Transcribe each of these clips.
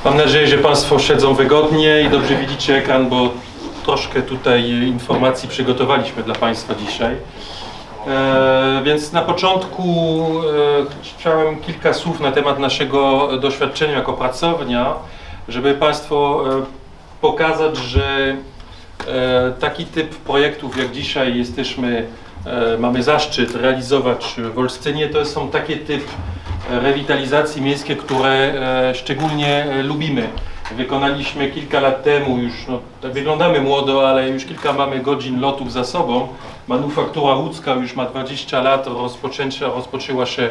Mam nadzieję, że Państwo siedzą wygodnie i dobrze widzicie ekran, bo troszkę tutaj informacji przygotowaliśmy dla Państwa dzisiaj. Więc na początku chciałem kilka słów na temat naszego doświadczenia jako pracownia, żeby Państwu pokazać, że taki typ projektów, jak dzisiaj mamy zaszczyt realizować w Olsztynie, to są takie typ rewitalizacji miejskie, które szczególnie lubimy. Wykonaliśmy kilka lat temu już, tak wyglądamy młodo, ale już kilka mamy godzin lotów za sobą. Manufaktura łódzka już ma 20 lat, rozpoczęła się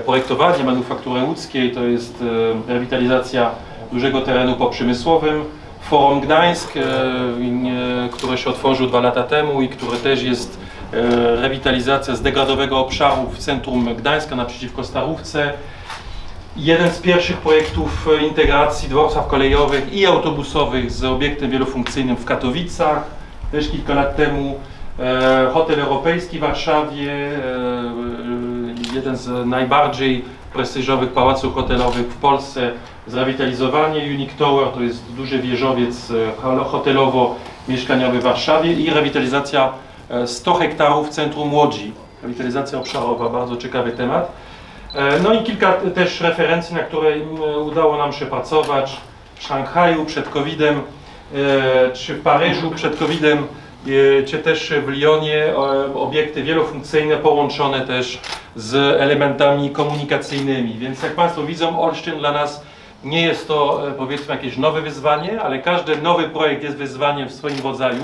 projektowanie manufaktury łódzkiej, to jest rewitalizacja dużego terenu poprzemysłowym. Forum Gdańsk, które się otworzył 2 lata temu i które też jest rewitalizacja zdegradowanego obszaru w centrum Gdańska naprzeciwko Starówce. Jeden z pierwszych projektów integracji dworców kolejowych i autobusowych z obiektem wielofunkcyjnym w Katowicach, też kilka lat temu. Hotel Europejski w Warszawie, jeden z najbardziej prestiżowych pałaców hotelowych w Polsce, zrewitalizowanie. Unique Tower to jest duży wieżowiec hotelowo-mieszkaniowy w Warszawie i rewitalizacja 100 hektarów w centrum Łodzi. Rewitalizacja obszarowa, bardzo ciekawy temat. No i kilka też referencji, na które udało nam się pracować w Szanghaju przed COVID-em, czy w Paryżu przed COVID-em, czy też w Lyonie, obiekty wielofunkcyjne połączone też z elementami komunikacyjnymi. Więc jak Państwo widzą, Olsztyn dla nas nie jest to powiedzmy jakieś nowe wyzwanie, ale każdy nowy projekt jest wyzwaniem w swoim rodzaju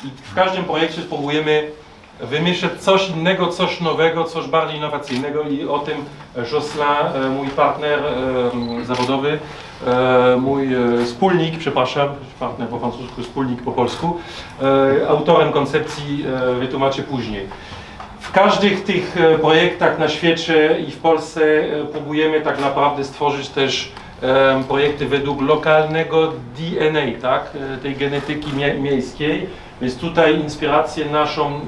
i w każdym projekcie spróbujemy wymyśleć coś innego, coś nowego, coś bardziej innowacyjnego i o tym Jocelyn, mój partner zawodowy, mój wspólnik, przepraszam, partner po francusku, wspólnik po polsku, autorem koncepcji wytłumaczę później. W każdych tych projektach na świecie i w Polsce próbujemy tak naprawdę stworzyć też projekty według lokalnego DNA, tak, tej genetyki miejskiej. Więc tutaj inspirację naszą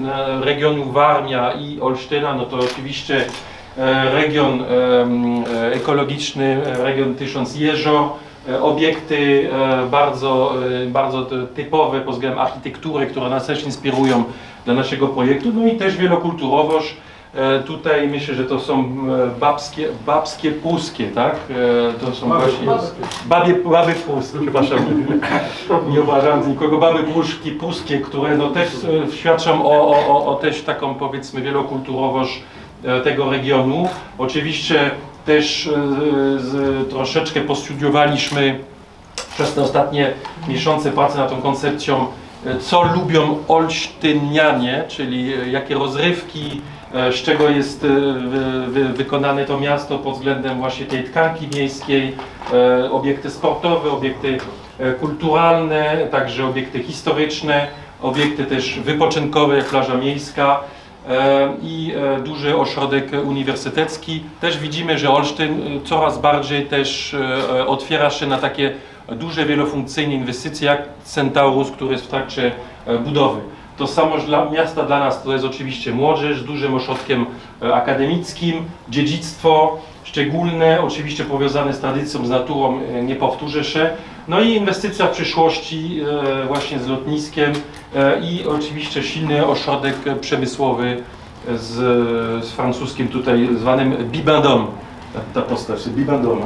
regionu Warmia i Olsztyna, no to oczywiście region ekologiczny, region Tysiąc Jezior, obiekty bardzo typowe pod względem architektury, które nas też inspirują dla naszego projektu, no i też wielokulturowość. Tutaj myślę, że to są babskie pruskie, tak? To są baby pruskie, przepraszam, nie obrażając nikogo, baby pruskie, które no też świadczą o też taką powiedzmy wielokulturowość tego regionu. Oczywiście też troszeczkę postudiowaliśmy przez te ostatnie miesiące pracy nad tą koncepcją, co lubią olsztynianie, czyli jakie rozrywki, z czego jest wykonane to miasto pod względem właśnie tej tkanki miejskiej, obiekty sportowe, obiekty kulturalne, także obiekty historyczne, obiekty też wypoczynkowe jak plaża miejska i duży ośrodek uniwersytecki. Też widzimy, że Olsztyn coraz bardziej też otwiera się na takie duże wielofunkcyjne inwestycje jak Centaurus, który jest w trakcie budowy. To samo miasta dla nas to jest oczywiście młodzież z dużym ośrodkiem akademickim, dziedzictwo szczególne, oczywiście powiązane z tradycją, z naturą, nie powtórzę się. No i inwestycja w przyszłości właśnie z lotniskiem i oczywiście silny ośrodek przemysłowy z francuskim tutaj zwanym Bibendum. Ta postać, Bibendum,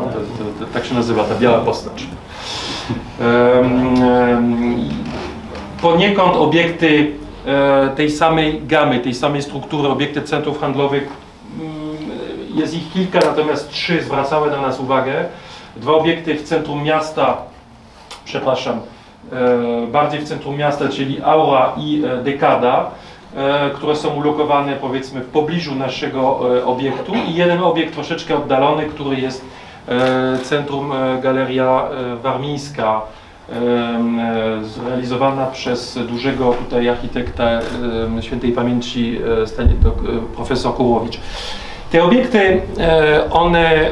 tak się nazywa, ta biała postać. Poniekąd obiekty tej samej gamy, tej samej struktury, obiekty centrów handlowych, jest ich kilka, natomiast 3 zwracały na nas uwagę. 2 obiekty w centrum miasta, bardziej w centrum miasta, czyli Aura i Dekada, które są ulokowane powiedzmy w pobliżu naszego obiektu i jeden obiekt troszeczkę oddalony, który jest centrum Galeria Warmińska, zrealizowana przez dużego tutaj architekta świętej pamięci profesor Kurłowicz. Te obiekty,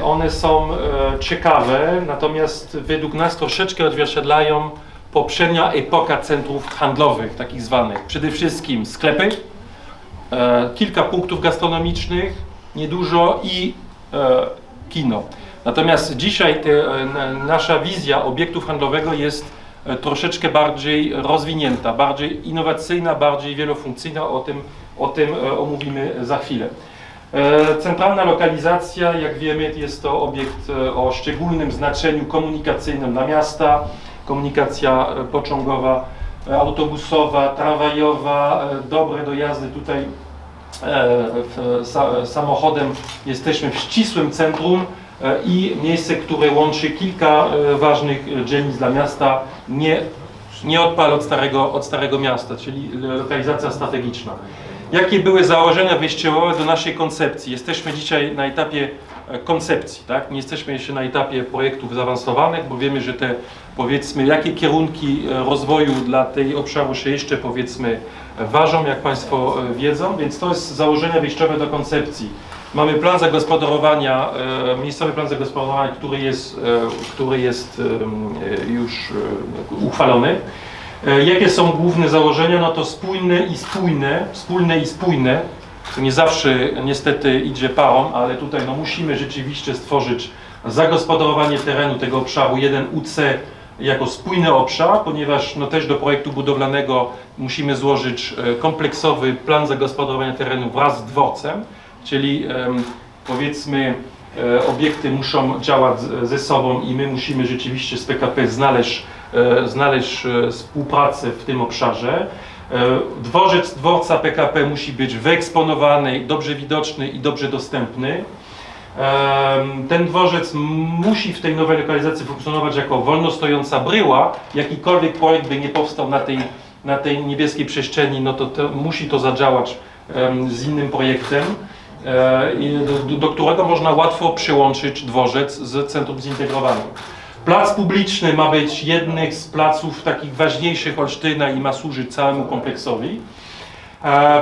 one są ciekawe, natomiast według nas troszeczkę odzwierciedlają poprzednia epoka centrów handlowych, takich zwanych. Przede wszystkim sklepy, kilka punktów gastronomicznych, niedużo i kino. Natomiast dzisiaj nasza wizja obiektów handlowego jest troszeczkę bardziej rozwinięta, bardziej innowacyjna, bardziej wielofunkcyjna, o tym omówimy za chwilę. Centralna lokalizacja, jak wiemy, jest to obiekt o szczególnym znaczeniu komunikacyjnym dla miasta, komunikacja pociągowa, autobusowa, tramwajowa, dobre do jazdy tutaj samochodem. Jesteśmy w ścisłym centrum i miejsce, które łączy kilka ważnych dzielnic dla miasta, nie odpal od starego miasta, czyli lokalizacja strategiczna. Jakie były założenia wyjściowe do naszej koncepcji? Jesteśmy dzisiaj na etapie koncepcji, tak? Nie jesteśmy jeszcze na etapie projektów zaawansowanych, bo wiemy, że powiedzmy, jakie kierunki rozwoju dla tej obszaru się jeszcze, powiedzmy, ważą, jak Państwo wiedzą, więc to jest założenia wyjściowe do koncepcji. Mamy plan zagospodarowania, miejscowy plan zagospodarowania, który jest już uchwalony. Jakie są główne założenia? No to wspólne i spójne. To nie zawsze niestety idzie parą, ale tutaj no, musimy rzeczywiście stworzyć zagospodarowanie terenu tego obszaru 1UC jako spójny obszar, ponieważ no, też do projektu budowlanego musimy złożyć kompleksowy plan zagospodarowania terenu wraz z dworcem, czyli powiedzmy obiekty muszą działać ze sobą i my musimy rzeczywiście z PKP znaleźć współpracę w tym obszarze. Dworzec dworca PKP musi być wyeksponowany, dobrze widoczny i dobrze dostępny. Ten dworzec musi w tej nowej lokalizacji funkcjonować jako wolno stojąca bryła. Jakikolwiek projekt by nie powstał na tej niebieskiej przestrzeni, no to musi to zadziałać z innym projektem, do którego można łatwo przyłączyć dworzec z centrum zintegrowanym. Plac publiczny ma być jednym z placów takich ważniejszych Olsztyna i ma służyć całemu kompleksowi.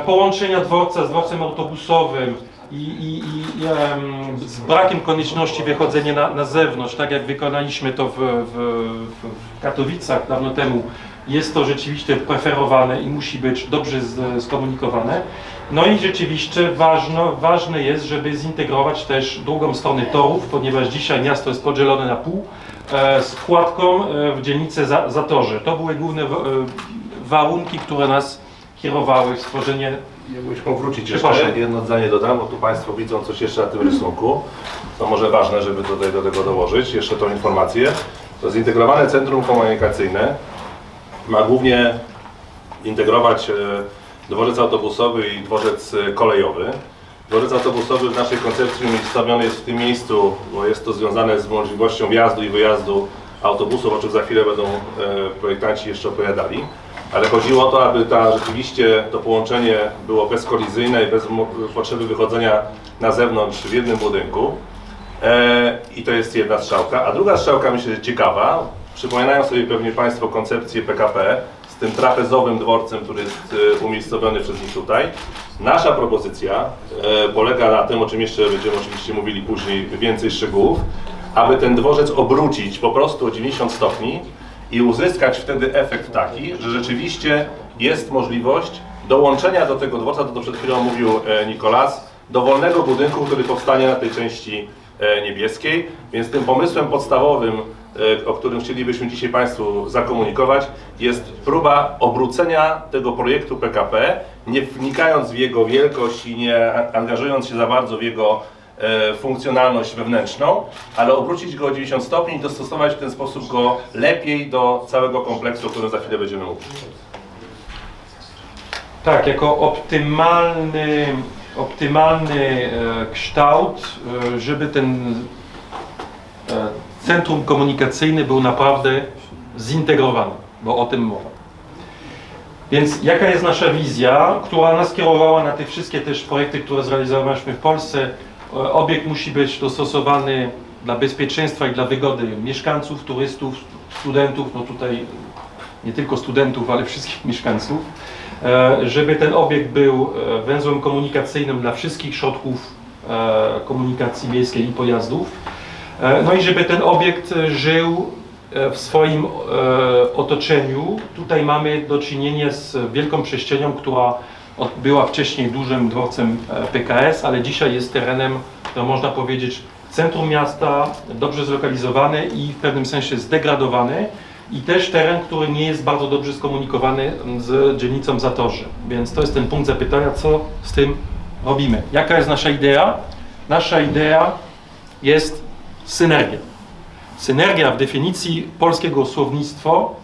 Połączenia dworca z dworcem autobusowym i z brakiem konieczności wychodzenia na zewnątrz, tak jak wykonaliśmy to w Katowicach dawno temu, jest to rzeczywiście preferowane i musi być dobrze skomunikowane. No i rzeczywiście ważne jest, żeby zintegrować też drugą stronę torów, ponieważ dzisiaj miasto jest podzielone na pół, z wkładką w dzielnicę Zatorze. To były główne warunki, które nas kierowały w stworzenie. Jakbyś mógł wrócić jeszcze, jedno zdanie dodam, bo tu Państwo widzą coś jeszcze na tym rysunku. To może ważne, żeby tutaj do tego dołożyć jeszcze tą informację. To zintegrowane centrum komunikacyjne ma głównie integrować dworzec autobusowy i dworzec kolejowy. Dworzec autobusowy w naszej koncepcji umiejscowiony jest w tym miejscu, bo jest to związane z możliwością wjazdu i wyjazdu autobusów, o czym za chwilę będą projektanci jeszcze opowiadali. Ale chodziło o to, aby rzeczywiście to połączenie było bezkolizyjne i bez potrzeby wychodzenia na zewnątrz w jednym budynku. I to jest jedna strzałka. A druga strzałka, myślę, że ciekawa. Przypominają sobie pewnie Państwo koncepcję PKP z tym trapezowym dworcem, który jest umiejscowiony przez nich tutaj. Nasza propozycja polega na tym, o czym jeszcze będziemy oczywiście mówili później więcej szczegółów, aby ten dworzec obrócić po prostu o 90 stopni i uzyskać wtedy efekt taki, że rzeczywiście jest możliwość dołączenia do tego dworca, to przed chwilą mówił Nikolas, dowolnego budynku, który powstanie na tej części niebieskiej, więc tym pomysłem podstawowym, o którym chcielibyśmy dzisiaj Państwu zakomunikować, jest próba obrócenia tego projektu PKP, nie wnikając w jego wielkość i nie angażując się za bardzo w jego funkcjonalność wewnętrzną, ale obrócić go o 90 stopni i dostosować w ten sposób go lepiej do całego kompleksu, o którym za chwilę będziemy mówić. Tak, jako optymalny kształt, żeby ten centrum komunikacyjne był naprawdę zintegrowany, bo o tym mowa. Więc jaka jest nasza wizja, która nas kierowała na te wszystkie też projekty, które zrealizowaliśmy w Polsce? Obiekt musi być dostosowany dla bezpieczeństwa i dla wygody mieszkańców, turystów, studentów, no tutaj nie tylko studentów, ale wszystkich mieszkańców. Żeby ten obiekt był węzłem komunikacyjnym dla wszystkich środków komunikacji miejskiej i pojazdów. No i żeby ten obiekt żył w swoim otoczeniu. Tutaj mamy do czynienia z wielką przestrzenią, która była wcześniej dużym dworcem PKS, ale dzisiaj jest terenem, to można powiedzieć, centrum miasta, dobrze zlokalizowane i w pewnym sensie zdegradowane i też teren, który nie jest bardzo dobrze skomunikowany z dzielnicą Zatorze. Więc to jest ten punkt zapytania, co z tym robimy. Jaka jest nasza idea? Nasza idea jest synergia. Synergia w definicji polskiego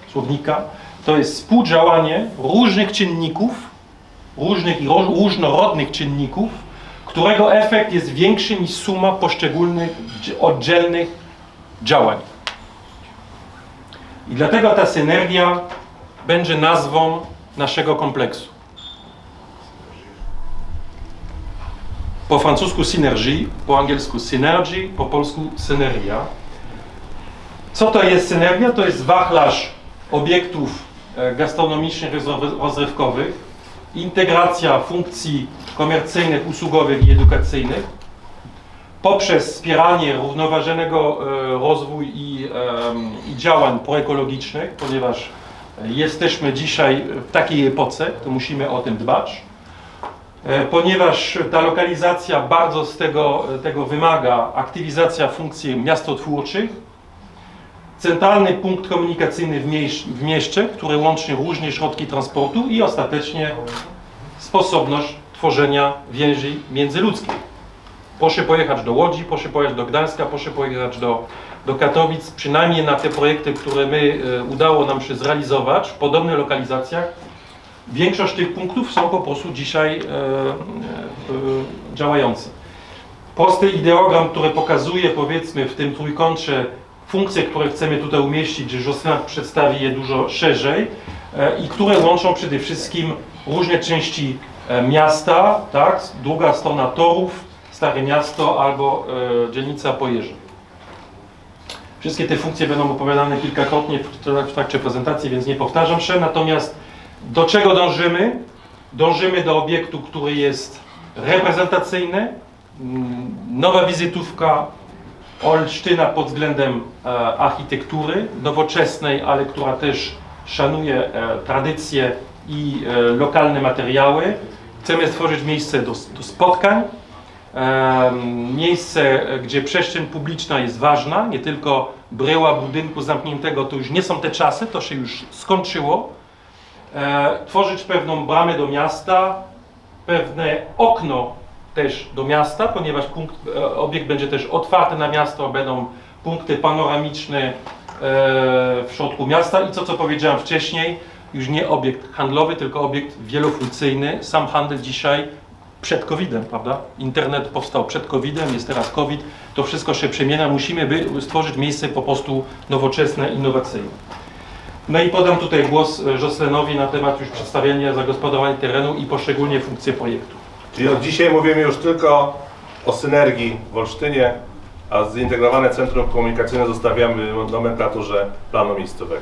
słownika to jest współdziałanie różnych czynników, różnych i różnorodnych czynników, którego efekt jest większy niż suma poszczególnych oddzielnych działań. I dlatego ta synergia będzie nazwą naszego kompleksu. Po francusku synergie, po angielsku synergy, po polsku synergia. Co to jest synergia? To jest wachlarz obiektów gastronomicznych, rozrywkowych, integracja funkcji komercyjnych, usługowych i edukacyjnych poprzez wspieranie równoważonego rozwoju i działań proekologicznych, ponieważ jesteśmy dzisiaj w takiej epoce, to musimy o tym dbać. Ponieważ ta lokalizacja bardzo z tego wymaga, aktywizacja funkcji miastotwórczych, centralny punkt komunikacyjny w mieście, który łączy różne środki transportu i ostatecznie sposobność tworzenia więzi międzyludzkich. Proszę pojechać do Łodzi, proszę pojechać do Gdańska, proszę pojechać do Katowic, przynajmniej na te projekty, które udało nam się zrealizować w podobnych lokalizacjach. Większość tych punktów są po prostu dzisiaj działające. Prosty ideogram, który pokazuje, powiedzmy, w tym trójkącie funkcje, które chcemy tutaj umieścić, że Jocelyn przedstawi je dużo szerzej i które łączą przede wszystkim różne części miasta, tak? Druga strona torów, Stare Miasto albo dzielnica Pojezza. Wszystkie te funkcje będą opowiadane kilkakrotnie w trakcie prezentacji, więc nie powtarzam się. Natomiast do czego dążymy? Dążymy do obiektu, który jest reprezentacyjny, nowa wizytówka Olsztyna pod względem architektury, nowoczesnej, ale która też szanuje tradycje i lokalne materiały. Chcemy stworzyć miejsce do spotkań, miejsce, gdzie przestrzeń publiczna jest ważna, nie tylko bryła budynku zamkniętego, to już nie są te czasy, to się już skończyło. Tworzyć pewną bramę do miasta, pewne okno też do miasta, ponieważ obiekt będzie też otwarty na miasto, będą punkty panoramiczne w środku miasta i co powiedziałem wcześniej, już nie obiekt handlowy, tylko obiekt wielofunkcyjny. Sam handel dzisiaj przed COVID-em, prawda? Internet powstał przed COVID-em, jest teraz COVID, to wszystko się przemienia, musimy stworzyć miejsce po prostu nowoczesne, innowacyjne. No i podam tutaj głos Jocelinowi na temat już przedstawienia zagospodarowania terenu i poszczególnie funkcje projektu. Czyli od dzisiaj mówimy już tylko o synergii w Olsztynie, a zintegrowane centrum komunikacyjne zostawiamy w nomenklaturze planu miejscowego.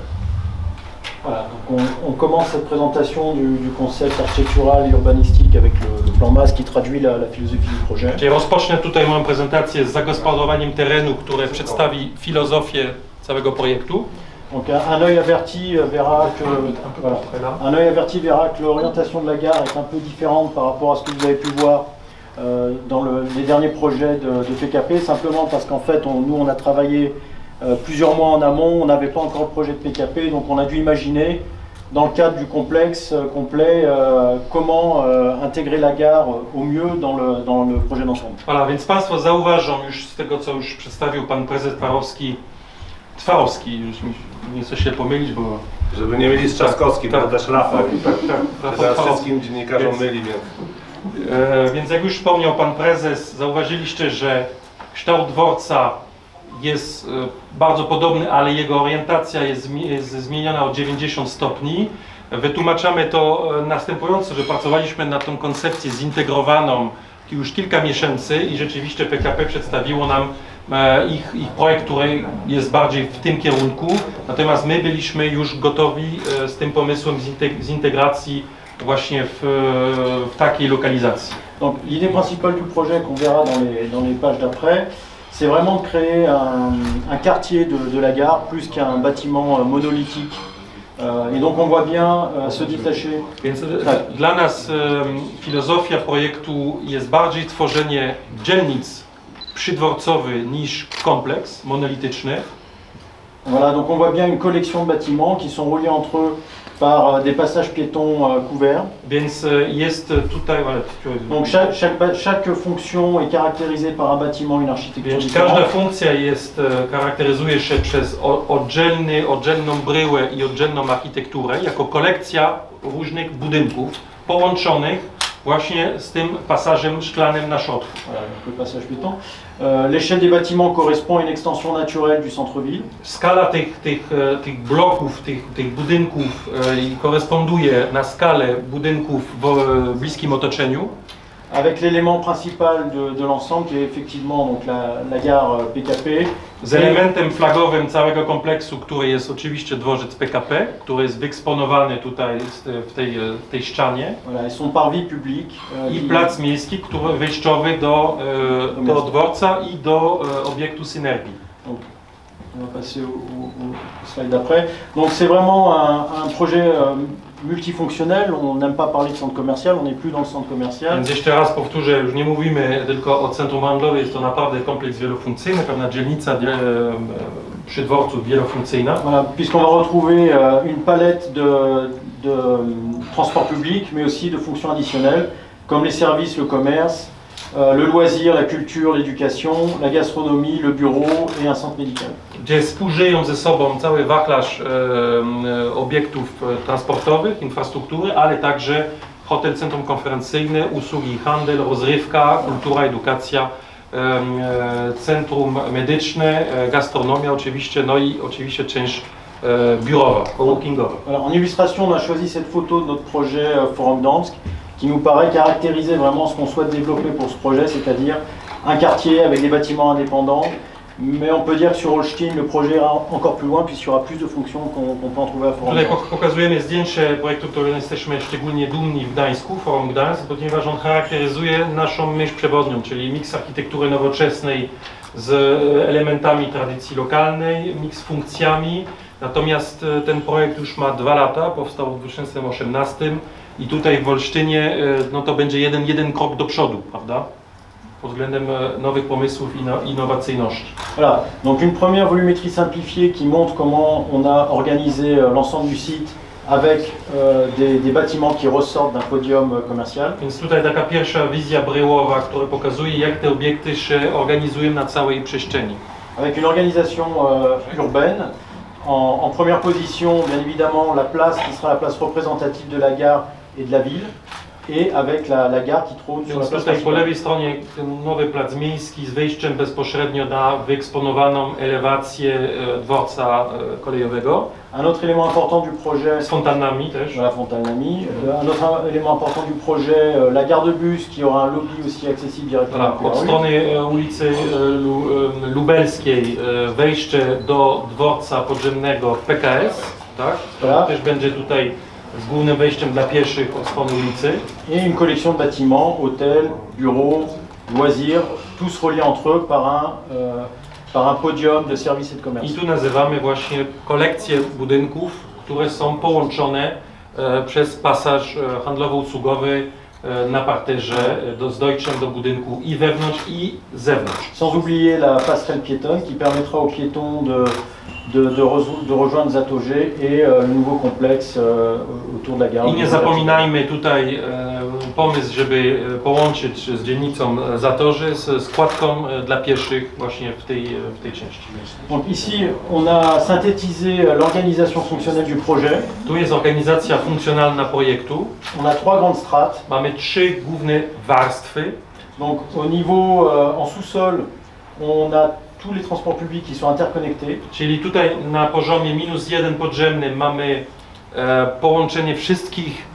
Voilà, donc on commence cette présentation du concept architectural et urbanistique avec le plan MAS qui traduit la philosophie du projet. Czyli rozpocznę tutaj moją prezentację z zagospodarowaniem terenu, które przedstawi filozofię całego projektu. Donc un œil averti verra que voilà, un œil averti verra que l'orientation de la gare est un peu différente par rapport à ce que vous avez pu voir dans les derniers projets de PKP, simplement parce qu'en fait nous on a travaillé plusieurs mois en amont, on n'avait pas encore le projet de PKP, donc on a dû imaginer dans le cadre du complexe complet comment intégrer la gare au mieux dans le projet d'ensemble. Voilà, więc Państwo zauważą już z tego, co już przedstawił Pan Prezes Twarowski, już nie chcę się pomylić, bo... Żeby nie mylić z Trzaskowskim, to też Rafał. Tak, teraz wszystkim dziennikarzom myli, więc... Więc jak już wspomniał Pan Prezes, zauważyliście, że kształt dworca jest bardzo podobny, ale jego orientacja jest zmieniona o 90 stopni. Wytłumaczamy to następująco, że pracowaliśmy nad tą koncepcją zintegrowaną już kilka miesięcy i rzeczywiście PKP przedstawiło nam ich projekt, który jest bardziej w tym kierunku, natomiast my byliśmy już gotowi z tym pomysłem zintegracji właśnie w takiej lokalizacji. Donc l'idée principale du projet qu'on verra dans les pages d'après, c'est vraiment de créer un quartier de la gare plus qu'un bâtiment monolithique. Et donc on voit bien se détacher. Więc dla nas filozofia projektu jest bardziej tworzenie dzielnic przydworcowy niż kompleks monolityczny. Voilà, donc on voit bien une collection de bâtiments qui sont reliés entre eux par des passages piétons couverts. Więc jest tutaj, ale Donc chaque fonction est caractérisée par un bâtiment, une architecture więc każda différente. funkcja jest, charakteryzuje się przez oddzielną bryłę i oddzielną architekturę, jako kolekcja różnych budynków połączonych właśnie z tym pasażem szklanym na środku. Voilà, donc le passage piéton. L'échelle des bâtiments correspond à une extension naturelle du centre-ville. Skala tych bloków, tych budynków koresponduje na skalę budynków w bliskim otoczeniu. Avec l'élément principal de l'ensemble qui est effectivement donc la gare PKP. Z elementem flagowym całego kompleksu, który jest oczywiście dworzec PKP, który jest wyeksponowany tutaj w tej ścianie. Voilà, et son parvis public. I plac miejski, który wejściowy do dworca i do obiektu synergii. Donc, on va passer au slide d'après. Donc c'est vraiment un projet multifonctionnel. On n'aime pas parler de centre commercial, on n'est plus dans le centre commercial. Więc jeszcze raz powtórzę, już nie mówimy tylko o centrum handlowym, jest to naprawdę kompleks wielofunkcyjny, pewna dzielnica przy dworcu wielofunkcyjna. Voilà, puisqu'on va retrouver une palette de transports publics, mais aussi de fonctions additionnelles, comme les services, le commerce, le loisir, la culture, l'éducation, la gastronomie, le bureau et un centre médical. Gdzie współżyją ze sobą cały wachlarz obiektów transportowych, infrastruktury, ale także hotel, centrum konferencyjne, usługi, handel, rozrywka, kultura, edukacja, centrum medyczne, gastronomia oczywiście, no i oczywiście część biurowa, coworkingowa. Voilà, en illustration, on a choisi cette photo de notre projet Forum Gdańsk, qui nous paraît caractériser vraiment ce qu'on souhaite développer pour ce projet, c'est-à-dire un quartier avec des bâtiments indépendants. Mais on peut dire que sur Olsztyn, le projet ira encore plus loin puisqu'il y aura plus de fonctions qu'on peut en trouver à Forum Tutaj Gdańsk. pokazujemy zdjęcie projektu, którym jesteśmy szczególnie dumni w Gdańsku, Forum Gdańsk, ponieważ on charakteryzuje naszą myśl przewodnią, czyli miks architektury nowoczesnej z elementami tradycji lokalnej, miks funkcjami. Natomiast ten projekt już ma 2 lata, powstał w 2018 i tutaj w Olsztynie no to będzie jeden krok do przodu, prawda? Pod względem nowych pomysłów i innowacyjności. Voilà, donc une première volumétrie simplifiée qui montre comment on a organisé l'ensemble du site avec des bâtiments qui ressortent d'un podium commercial. Więc tutaj taka pierwsza wizja bryłowa, która pokazuje, jak te obiekty się organizują na całej przestrzeni. Avec une organisation urbaine. En première position, bien évidemment, la place qui sera la place représentative de la gare et de la ville, et avec la gare qui trône sur la Więc place tutaj po principale. lewej stronie ten nowy plac miejski z wejściem bezpośrednio na wyeksponowaną elewację dworca kolejowego. Un autre élément important du projet, Z fontannami też. voilà, Fontanami. Un autre élément important du projet, la gare de bus qui aura un lobby aussi accessible directement Voilà, depuis la od rue. strony ulicy Lubelskiej wejście do dworca podziemnego PKS, tak? Voilà. Też będzie tutaj z głównym wejściem dla pieszych od strony ulicy. Et une collection de bâtiments, hôtels, bureaux, loisirs, tous reliés entre eux par un podium de services et de commerce. I tu nazywamy właśnie kolekcję budynków, które są połączone przez pasaż handlowo-usługowy na parterze z dojściem do budynku i wewnątrz i zewnątrz. Sans oublier la passerelle piétonne qui permettra aux piétons de rejoindre Zatogé et le nouveau complexe autour de la gare. I nie zapominajmy tutaj pomysł, żeby połączyć z dzielnicą Zatorzy z składką dla pieszych właśnie w tej części. Donc ici, on a synthétisé l'organisation fonctionnelle du projet. Tu jest organizacja funkcjonalna projektu. On a 3 grandes strates. Mamy 3 główne warstwy. Donc au niveau en sous-sol, on a tous les transports publics qui sont interconnectés. Czyli tutaj na poziomie -1 podziemnym mamy połączenie wszystkich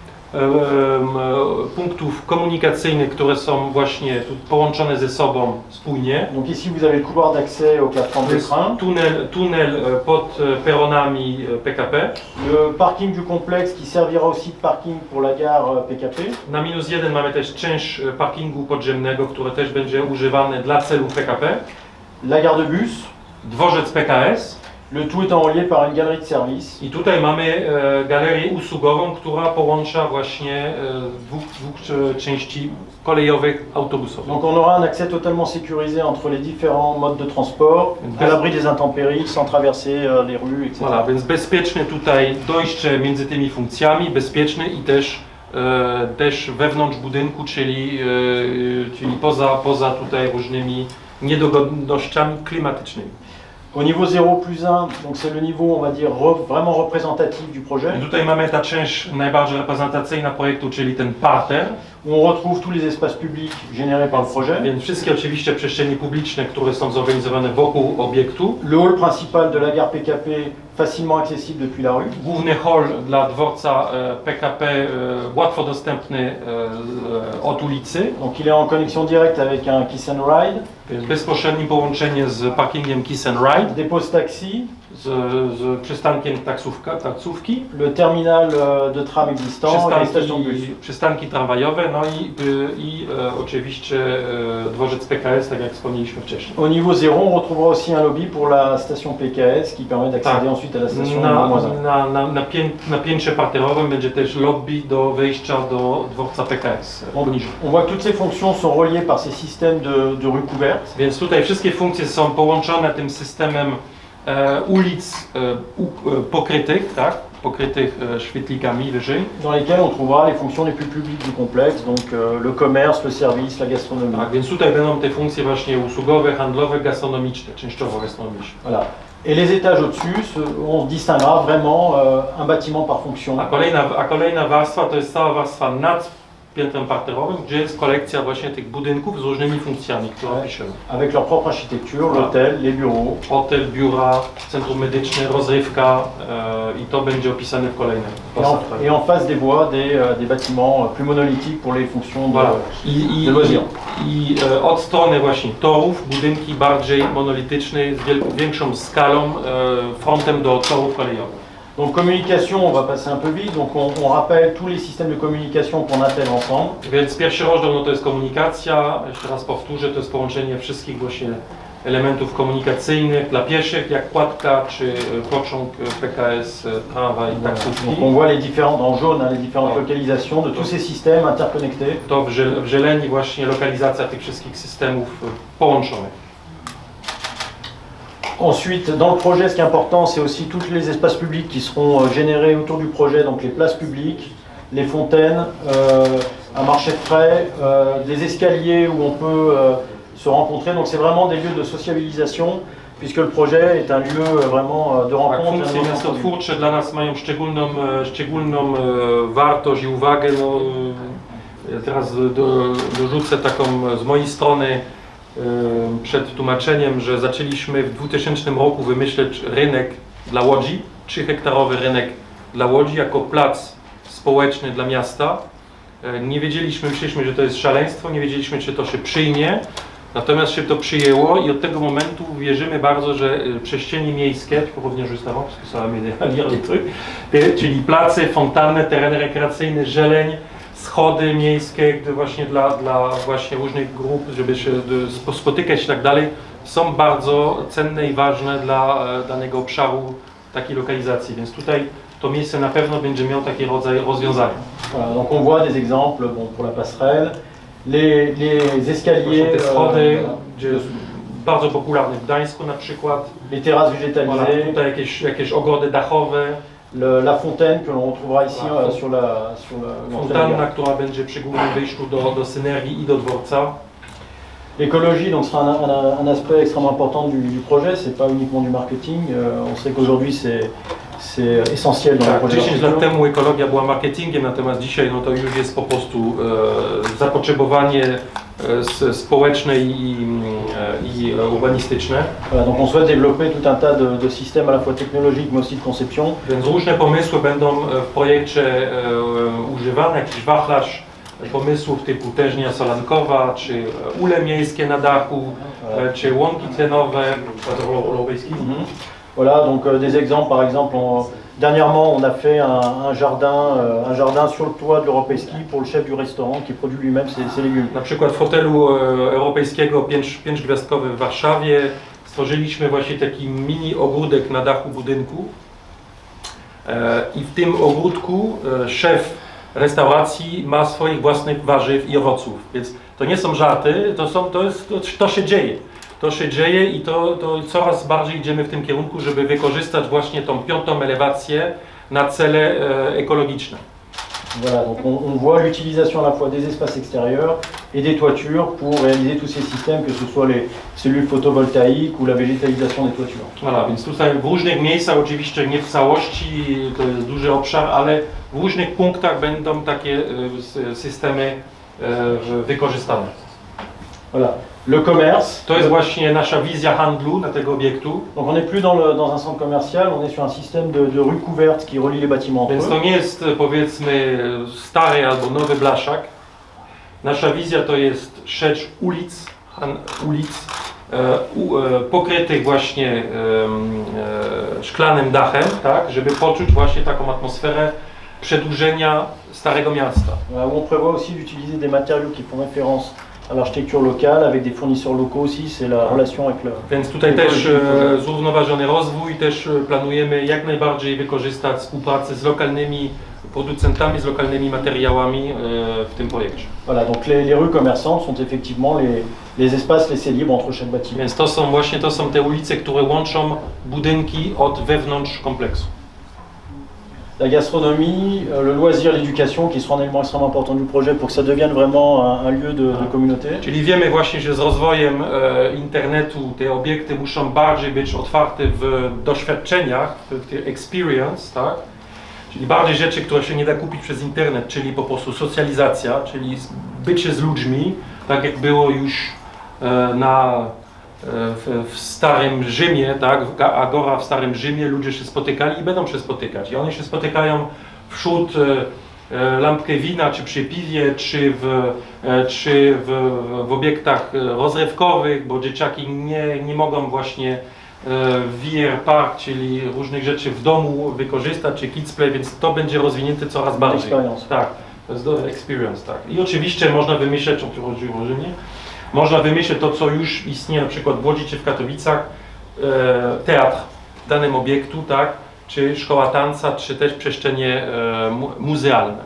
punktów komunikacyjnych, które są właśnie tu połączone ze sobą spójnie. Donc ici vous avez le couloir d'accès aux plateformes To de jest train. tunel pod peronami PKP. Le parking du complexe qui servira aussi de parking pour la gare PKP. Na -1 mamy też część parkingu podziemnego, które też będzie używane dla celów PKP. La gare de bus, Dworzec PKS, Le tout étant relié par une galerie de service. I tutaj mamy galerię usługową, która połącza właśnie dwóch części kolejowych, autobusowych. Donc on aura un accès totalement sécurisé entre les différents modes de transport, à l'abri des intempéries, sans traverser les rues, etc. Voilà, więc bezpieczne tutaj dojście między tymi funkcjami, bezpieczne i też wewnątrz budynku, czyli poza tutaj różnymi niedogodnościami klimatycznymi. Au niveau 0+1, donc c'est le niveau, on va dire, vraiment représentatif du projet, I tutaj mamy ta część najbardziej reprezentacyjna projektu, czyli ten parter, où on retrouve tous les espaces publics générés par le projet. więc wszystkie oczywiście przestrzenie publiczne, które są zorganizowane wokół obiektu. Le hall principal de la gare PKP, facilement accessible depuis la rue. Główny hall dla dworca PKP, łatwo dostępny od ulicy, Donc il est en connexion directe avec un Kiss and Ride, więc bezpośrednie połączenie z parkingiem Kiss and Ride, des postes taxi, z przystankiem taksówki, le terminal de tram existant et les stations de bus. przystanki tramwajowe, no i oczywiście dworzec PKS, tak jak wspomnieliśmy wcześniej. Au niveau 0, on retrouvera aussi un lobby pour la station PKS qui permet d'accéder Tak. ensuite à la station numéro 1. Na piętrze parterowym będzie też lobby do wejścia do dworca PKS. poniżej. On voit que toutes ces fonctions sont reliées par ces systèmes de rues couvertes. Więc tutaj wszystkie funkcje są połączone tym systemem ulic pokrytych, tak? Pokrytych świetlikami wyżej. Dans lesquelles on trouvera les fonctions les plus publiques du complexe, donc le commerce, le service, la gastronomie. Tak, więc tutaj będą te funkcje właśnie usługowe, handlowe, gastronomiczne, częściowo gastronomiczne. Voilà. Et les étages au-dessus, on distinguera vraiment un bâtiment par fonction. A kolejna warstwa to jest cała warstwa nad piętrem parterowym, gdzie jest kolekcja właśnie tych budynków z różnymi funkcjami, które opiszemy. Avec leur propre architecture, l'hôtel, les bureaux. Hotel, biura, centrum medyczne, rozrywka i to będzie opisane w kolejnym. Et en face des voies, des bâtiments plus monolithiques pour les fonctions de, Voilà. de loisirs. Od strony właśnie torów, budynki bardziej monolityczne, z większą skalą, frontem do torów kolejowych. Donc communication, on va passer un peu vite, donc on rappelle tous les systèmes de communication qu'on intègre ensemble. Więc pierwszy rozdział no to jest komunikacja, jeszcze raz powtórzę, to jest połączenie wszystkich właśnie elementów komunikacyjnych dla pieszych, jak kładka czy pociąg PKS, tramwaj i taksówki. Donc on voit les différentes, en jaune, hein, les différentes localisations de tous ces systèmes interconnectés. To w zieleni właśnie lokalizacja tych wszystkich systemów połączonych. Ensuite, dans le projet, ce qui est important, c'est aussi tous les espaces publics qui seront générés autour du projet, donc les places publiques, les fontaines, un marché de frais, des escaliers où on peut se rencontrer. Donc c'est vraiment des lieux de sociabilisation, puisque le projet est un lieu vraiment de Tak, rencontre. funkcje miastotwórcze dla nas mają szczególną wartość i uwagę. No, ja teraz dorzucę taką z mojej strony przed tłumaczeniem, że zaczęliśmy w 2000 roku wymyśleć rynek dla Łodzi, 3-hektarowy rynek dla Łodzi jako plac społeczny dla miasta. Nie wiedzieliśmy, myśleliśmy, że to jest szaleństwo, nie wiedzieliśmy, czy to się przyjmie, natomiast się to przyjęło i od tego momentu wierzymy bardzo, że przestrzenie miejskie, również justement, parce que ça va m'aider à lire les trucs, czyli place, fontanny, tereny rekreacyjne, żeleń, schody miejskie, gdy właśnie dla właśnie różnych grup, żeby się spotykać i tak dalej, są bardzo cenne i ważne dla danego obszaru takiej lokalizacji, więc tutaj to miejsce na pewno będzie miało taki rodzaj rozwiązania. Voilà, donc on voit des exemples bon, pour la passerelle, les escaliers, Te schody, gdzie jest bardzo popularny w Gdańsku na przykład, les terrasses voilà, végétalisées, tutaj jakieś ogrody dachowe, la fontaine que l'on retrouvera ici Voilà. sur l'entrée de la fontanna, gare. która będzie przy głównym wyjściu do synergii i do dworca. L'écologie donc sera un aspect extrêmement important du projet, c'est pas uniquement du marketing, on sait qu'aujourd'hui c'est essentiel dans le Tak, projet 10 lat d'architecture. temu ekologia była marketingiem, natomiast dzisiaj no to już jest po prostu zapotrzebowanie społeczne i urbanistyczne. Voilà, donc on souhaite développer tout un tas de systèmes à la fois technologiques mais aussi de conception. Więc różne pomysły będą w projekcie używane, jakiś wachlarz pomysłów typu tężnia solankowa, czy ule miejskie na dachu, czy łąki tlenowe. Voilà, donc des exemples, par exemple, dernièrement on a fait un jardin sur le toit de l'Europejski pour le chef du restaurant qui produit lui-même ses légumes. Na przykład w hotelu europejskiego 5 gwiazdkowy w Warszawie stworzyliśmy właśnie taki mini ogródek na dachu budynku i w tym ogródku szef restauracji ma swoich własnych warzyw i owoców, więc to nie są żarty, to się dzieje. To się dzieje i to coraz bardziej idziemy w tym kierunku, żeby wykorzystać właśnie tą 5. elewację na cele ekologiczne. Voilà, donc on voit l'utilisation à la fois des espaces extérieurs et des toitures pour réaliser tous ces systèmes, que ce soit les cellules photovoltaïques ou la végétalisation des toitures. Voilà, więc tutaj w różnych miejscach, oczywiście nie w całości, to jest duży obszar, ale w różnych punktach będą takie systemy wykorzystane. Voilà. Le commerce. To jest właśnie nasza wizja handlu na tego obiektu. Donc on n'est plus dans un centre commercial, on est sur un système de rues couvertes qui relie les bâtiments entre Więc eux. to nie jest powiedzmy stary albo nowy blaszak. Nasza wizja to jest sieć ulic pokrytych właśnie szklanym dachem, tak, żeby poczuć właśnie taką atmosferę przedłużenia Starego Miasta. Voilà, où on prévoit aussi d'utiliser des matériaux qui font référence à l'architecture locale, avec des fournisseurs locaux aussi, c'est la relation avec le... Więc tutaj też zrównoważony rozwój, też planujemy jak najbardziej wykorzystać współpracę z lokalnymi producentami, z lokalnymi materiałami w tym projekcie. Voilà, donc les rues commerçantes sont effectivement les espaces laissés libres entre chaque bâtiment. Więc to są te ulice, które łączą budynki od wewnątrz kompleksu. La gastronomie, le loisir, l'éducation, qui sont un élément extrêmement important du projet pour que ça devienne vraiment un lieu de communauté. Czyli wiemy właśnie, że z rozwojem internetu te obiekty muszą bardziej być otwarte w doświadczeniach, w tych experience, tak? Czyli bardziej rzeczy, które się nie da kupić przez internet, czyli po prostu socjalizacja, czyli bycie z ludźmi, tak jak było już w Starym Rzymie, tak, w Agora w Starym Rzymie ludzie się spotykali i będą się spotykać. I oni się spotykają wśród lampkę wina, czy przy piwie, czy w obiektach rozrywkowych, bo dzieciaki nie mogą właśnie VR Park, czyli różnych rzeczy w domu wykorzystać, czy Kids Play, więc to będzie rozwinięte coraz bardziej. Experience. Tak, to jest experience, tak. I oczywiście można wymyśleć, o którym chodziło o Rzymie, można wymyśleć to, co już istnieje na przykład w Łodzi czy w Katowicach, teatr w danym obiektu, tak, czy szkoła tanca, czy też przestrzenie muzealne.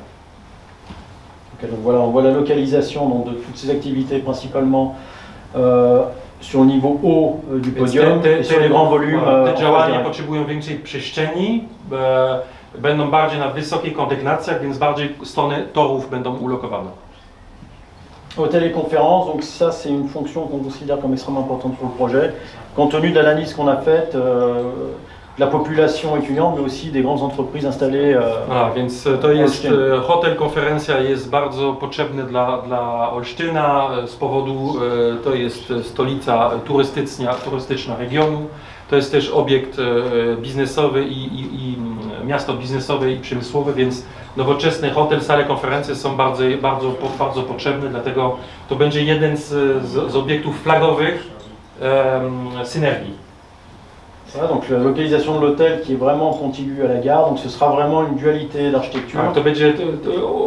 Okay, donc voilà, on voit la localisation donc, de toutes ces activités principalement sur le niveau haut du podium et sur les grands volumes. Te działania potrzebują większej przestrzeni, będą bardziej na wysokich kondygnacjach, więc bardziej strony torów będą ulokowane. Hôtel et conférences, donc ça c'est une fonction qu'on considère comme extrêmement importante pour le projet, compte tenu de l'analyse qu'on a faite de la population étudiante, mais aussi des grandes entreprises installées. Więc to jest hotel, konferencja jest bardzo potrzebny dla Olsztyna z powodu, to jest stolica turystyczna regionu, to jest też obiekt biznesowy i miasto biznesowe i przemysłowe, więc nowoczesny hotel, sale konferencje są bardzo potrzebne, dlatego to będzie jeden z obiektów flagowych synergii. Voilà, donc la localisation de l'hôtel qui est vraiment contiguë à la gare, donc ce sera vraiment une dualité d'architecture. To będzie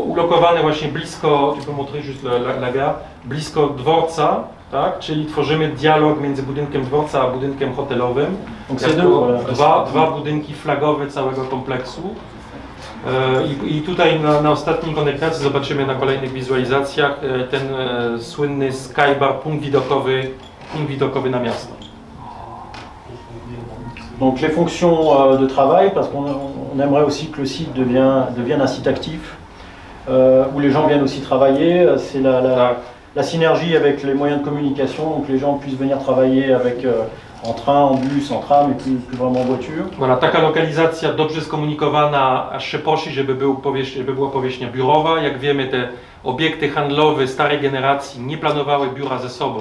ulokowane właśnie blisko, tu peux montrer juste la gare, blisko dworca, tak? Czyli tworzymy dialog między budynkiem dworca a budynkiem hotelowym. Dwa budynki flagowe całego kompleksu. I tutaj na ostatniej konektacji zobaczymy na kolejnych wizualizacjach ten słynny skybar, punkt widokowy na miasto. Donc les fonctions de travail, parce qu'on aimerait aussi que le site devienne un site actif, où les gens viennent aussi travailler, c'est la synergie avec les moyens de communication, donc les gens puissent venir travailler avec en train, en bus, en tram et plus vraiment en voiture. Voilà, taka lokalizacja dobrze skomunikowana, aż się posi, żeby była powierzchnia biurowa. Jak wiemy, te obiekty handlowe starej generacji nie planowały biura ze sobą,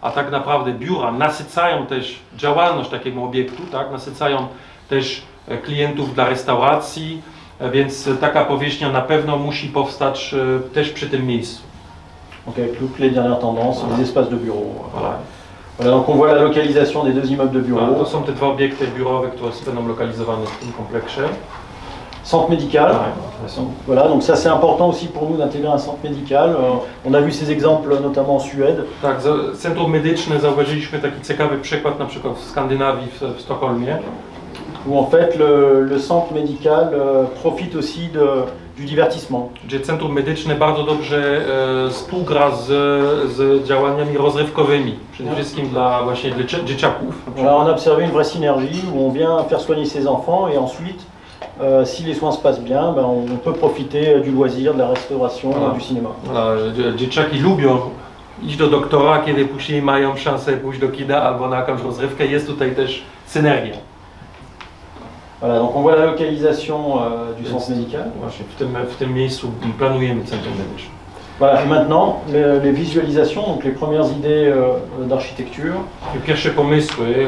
a tak naprawdę biura nasycają też działalność takiego obiektu, tak? Nasycają też klientów dla restauracji, więc taka powierzchnia na pewno musi powstać też przy tym miejscu. Donc avec toutes les dernières tendances, les espaces de bureaux. Voilà. Voilà, donc on voit la localisation des deux immeubles de bureaux. To są te dwa obiekty biurowe, które będą lokalizowane w tym kompleksie. Centre médical. Ouais, Donc, voilà, donc ça c'est important aussi pour nous d'intégrer un centre médical. On a vu ces exemples notamment en Suède. Tak, centrum medyczne zauważyliśmy taki ciekawy przykład na przykład w Skandynawii, w Sztokholmie, Où en fait le centre médical profite aussi du divertissement. gdzie centrum medyczne bardzo dobrze współgra z działaniami rozrywkowymi, przede wszystkim właśnie dla dzieciaków. Voilà, on a observé une vraie synergie où on vient faire soigner ses enfants et ensuite, si les soins se passent bien, ben, on peut profiter du loisir, de la restauration, Voilà. du cinéma. Dzieciaki lubią iść do doktora, kiedy później mają szansę pójść do kina albo na jakąś rozrywkę. Jest tutaj też synergia. Voilà, donc on voit la localisation du centre médical. Właśnie w tym miejscu planujemy centrum medyczne. Voilà, et maintenant les visualisations, donc les premières idées d'architecture. I pierwsze pomysły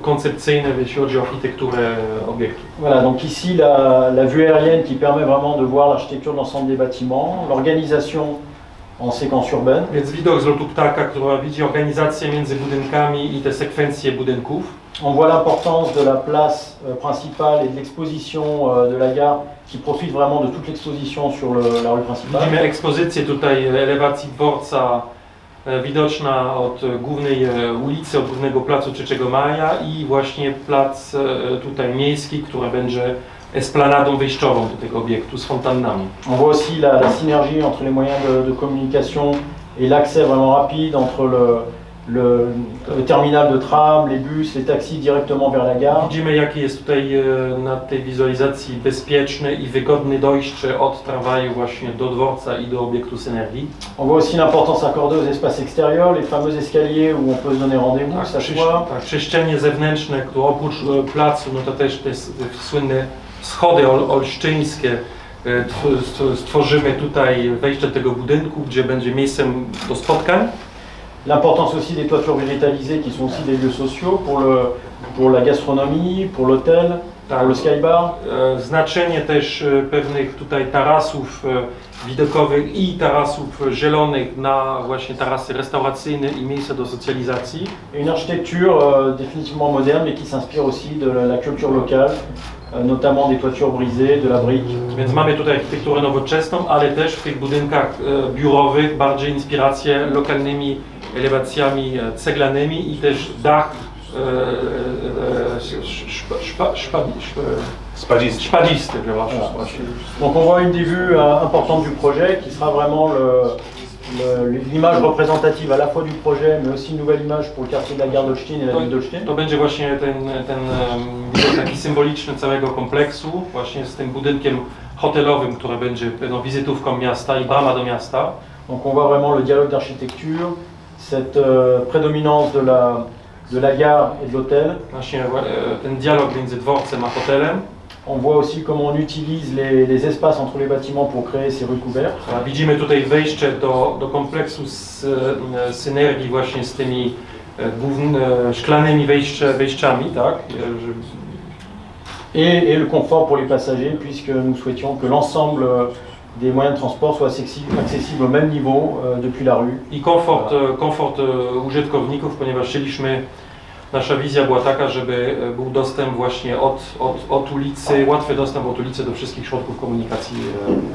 koncepcyjne, jeśli chodzi o architekturę obiektu. Voilà, donc ici la vue aérienne qui permet vraiment de voir l'architecture de l'ensemble des bâtiments, l'organisation en séquence urbaine. Więc widok z lotu ptaka, która widzi organizację między budynkami i te sekwencje budynków. On voit l'importance de la place principale et de l'exposition de la gare qui profite vraiment de toute l'exposition sur la rue principale. Widzimy ekspozycję tutaj elewacji dworca widoczna od głównej ulicy, od głównego placu 3 Maja i właśnie plac tutaj miejski, który będzie esplanadą wyjściową do tego obiektu z fontannami. On voit aussi la synergie entre les moyens de communication et l'accès vraiment rapide entre le terminal de tram, les bus, les taxis directement vers la gare. Widzimy, jakie jest tutaj na tej wizualizacji bezpieczne i wygodne dojście od tramwaju właśnie do dworca i do obiektu synergii. On voit aussi l'importance accordée aux espaces extérieurs, les fameux escaliers où on peut se donner rendez-vous, s'asseoir. Tak, przestrzenie zewnętrzne, które oprócz placu, no to też te słynne schody olsztyńskie. Stworzymy tutaj wejście do tego budynku, gdzie będzie miejscem do spotkań. L'importance aussi des toitures végétalisées qui sont aussi des lieux sociaux pour la gastronomie, pour l'hôtel, pour le skybar. Znaczenie też pewnych tutaj tarasów widokowych i tarasów zielonych na właśnie tarasy restauracyjne i miejsca do socjalizacji. Et une architecture définitivement moderne mais qui s'inspire aussi de la culture locale, notamment des toitures brisées, de la brique. Więc mamy tutaj architekturę nowoczesną, ale też w tych budynkach biurowych bardziej inspiracje lokalnymi elewacjami ceglanymi i też dach szpadzisty. Donc on voit une des vues importantes du projet qui sera vraiment l'image représentative à la fois du projet mais aussi une nouvelle image pour le quartier de la gare d'Olsztyn et la ville d'Olsztyn. To będzie właśnie ten widok taki symboliczny całego kompleksu, właśnie z tym budynkiem hotelowym, który będzie wizytówką miasta i brama do miasta. Donc on voit vraiment le dialogue d'architecture, cette prédominance de la gare et de l'hôtel. Właśnie ten dialog między dworcem a hotelem. On voit aussi comment on utilise les espaces entre les bâtiments pour créer ces rues couvertes. Widzimy tutaj wejście do kompleksu z synergii właśnie z tymi szklanymi wejściami, tak? Et le confort pour les passagers puisque nous souhaitions que l'ensemble des moyens de transport soient accessibles au même niveau depuis la rue. I komfort użytkowników, ponieważ chcieliśmy, nasza wizja była taka, żeby był dostęp właśnie od ulicy, łatwy dostęp od ulicy do wszystkich środków komunikacji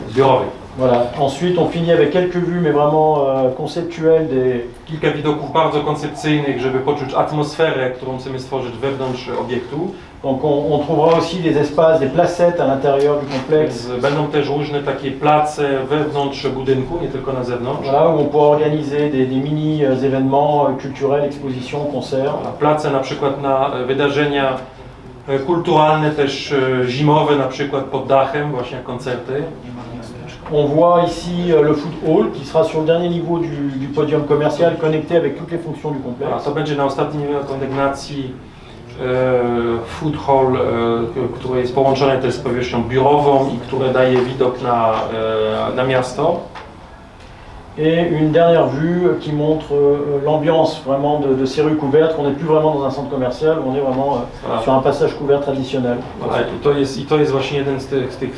zbiorowej. Voilà. Ensuite, on finit avec quelques vues, mais vraiment conceptuelles Kilka widoków bardzo koncepcyjnych, żeby poczuć atmosferę, którą chcemy stworzyć wewnątrz obiektu. Donc on trouvera aussi des espaces, des placettes à l'intérieur du complexe. Będą też różne takie place wewnątrz budynku, nie tylko na zewnątrz. Voilà, où on pourra organiser des mini événements culturels, expositions, concerts. Place na przykład na wydarzenia kulturalne, też zimowe, na przykład pod dachem, właśnie koncerty. On voit ici le food hall qui sera sur le dernier niveau du podium commercial connecté avec toutes les fonctions du complexe. To będzie na ostatnim nivel kondygnacji food hall, które jest połączone też z powierzchnią biurową i które daje widok na miasto. Et une dernière vue qui montre l'ambiance vraiment de ces rues couvertes, qu'on n'est plus vraiment dans un centre commercial, on est vraiment sur un passage couvert traditionnel. To jest właśnie jeden z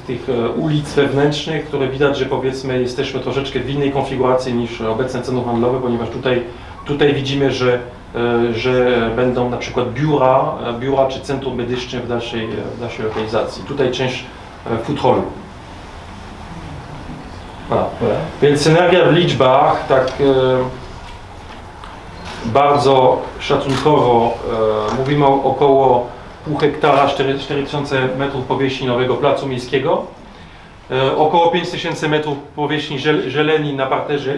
tych ulic wewnętrznych, które widać, że powiedzmy jesteśmy troszeczkę w innej konfiguracji niż obecne centrum handlowe, ponieważ tutaj widzimy, że będą na przykład biura czy centrum medyczne w dalszej lokalizacji. Tutaj część futrolu. Więc synergia w liczbach, tak bardzo szacunkowo mówimy o około pół hektara, 4000 metrów powierzchni nowego placu miejskiego, około 5000 metrów powierzchni zieleni na parterze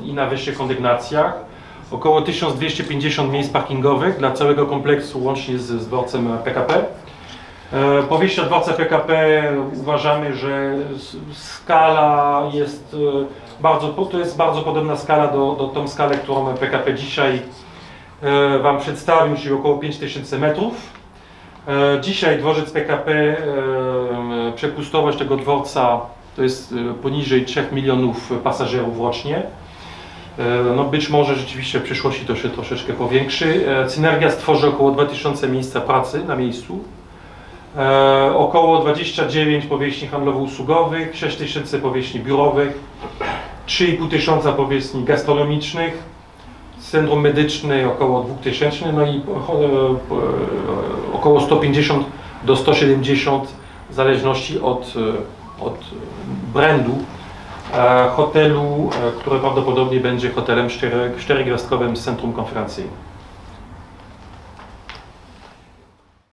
i na wyższych kondygnacjach, około 1250 miejsc parkingowych dla całego kompleksu łącznie z dworcem PKP. Powierzchnia dworca PKP uważamy, że skala jest to jest bardzo podobna skala do tą skalę, którą PKP dzisiaj Wam przedstawił, czyli około 5000 metrów. Dzisiaj dworzec PKP, przepustowość tego dworca to jest poniżej 3 milionów pasażerów rocznie. No być może rzeczywiście w przyszłości to się troszeczkę powiększy. Synergia stworzy około 2000 miejsca pracy na miejscu. Około 29 powierzchni handlowo-usługowych, 6000 powierzchni biurowych, 3500 powierzchni gastronomicznych, centrum medyczne około 2000, no i około 150 do 170 w zależności od brandu hotelu, który prawdopodobnie będzie hotelem 4-gwiazdkowym z centrum konferencyjnym.